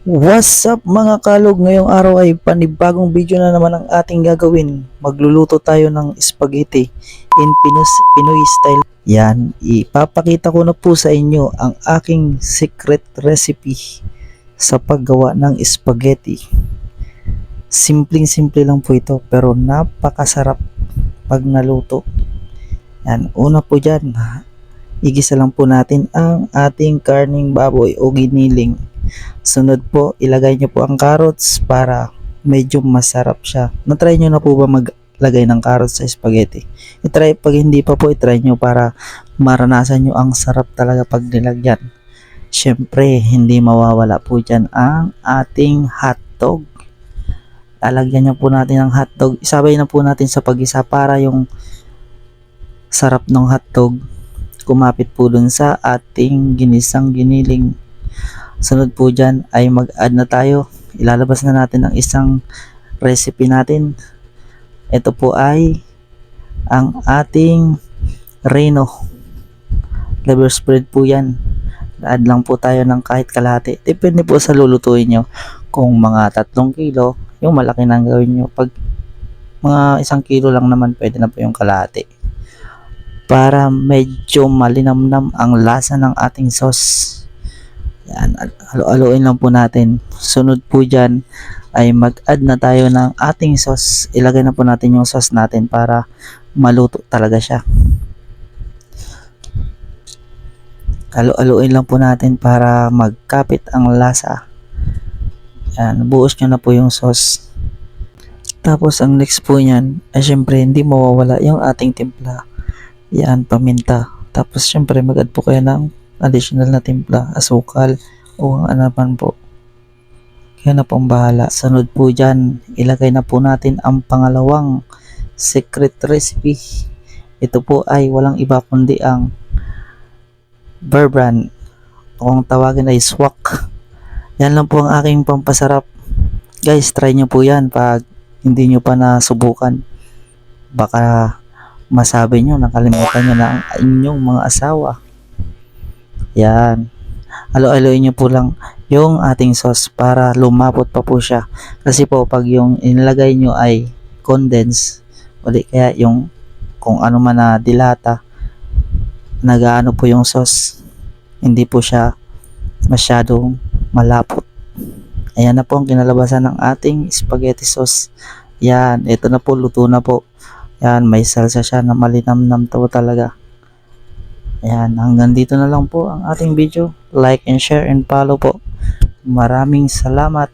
What's up mga kalog? Ngayong araw ay panibagong video na naman ang ating gagawin. Magluluto tayo ng spaghetti in Pinoy style. Yan, ipapakita ko na po sa inyo ang aking secret recipe sa paggawa ng spaghetti. Simpleng-simple lang po ito pero napakasarap pag naluto. Yan, una po dyan, igisa lang po natin ang ating karning baboy o giniling. Sunod po, ilagay nyo po ang carrots para medyo masarap siya. Na-try nyo na po ba maglagay ng carrots sa spaghetti? I-try, pag hindi pa po, i-try nyo para maranasan nyo ang sarap talaga pag nilagyan. Syempre, hindi mawawala po dyan ang ating hotdog. Lalagyan nyo po natin ang hotdog. Isabay na po natin sa pag-isa para yung sarap ng hotdog kumapit po dun sa ating ginisang giniling. Sunod po dyan ay mag-add na tayo. Ilalabas na natin ang isang recipe natin. Ito po ay ang ating Reno. Liver spread po yan. Add lang po tayo ng kahit kalahati. Depende po sa lulutuin nyo. Kung mga 3 kilo, yung malaki na gawin nyo. Pag mga 1 kilo lang naman, pwede na po yung kalahati. Para medyo malinamnam ang lasa ng ating sauce. Yan, halo-haloin lang po natin. Sunod po dyan ay mag-add na tayo ng ating sauce. Ilagay na po natin yung sauce natin para maluto talaga siya. Halo-haloin lang po natin para magkapit ang lasa. Yan, buhos nyo na po yung sauce. Tapos ang next po nyan ay syempre hindi mawawala yung ating timpla. Yan, paminta. Tapos syempre mag-add po kayo ng additional na timpla, asukal o ano man po. Kaya na pong bahala. Sunod po dyan, ilagay na po natin ang pangalawang secret recipe. Ito po ay walang iba kundi ang Bear Brand. Kung tawagin ay swak. Yan lang po ang aking pampasarap. Guys, try nyo po yan pag hindi nyo pa nasubukan. Baka masabi nyo, nakalimutan nyo na ang inyong mga asawa. Yan. Halo-haloin nyo po lang yung ating sauce para lumapot pa po siya. Kasi po pag yung inilagay nyo ay condense, uli kaya yung kung ano man na dilata, nagaano po yung sauce. Hindi po siya masyadong malapot. Ayan na po ang kinalabasan ng ating spaghetti sauce. Yan. Ito na po. Luto na po. Yan. May salsa siya na malinamnam to talaga. Ayan, hanggang dito na lang po ang ating video. Like and share and follow po. Maraming salamat.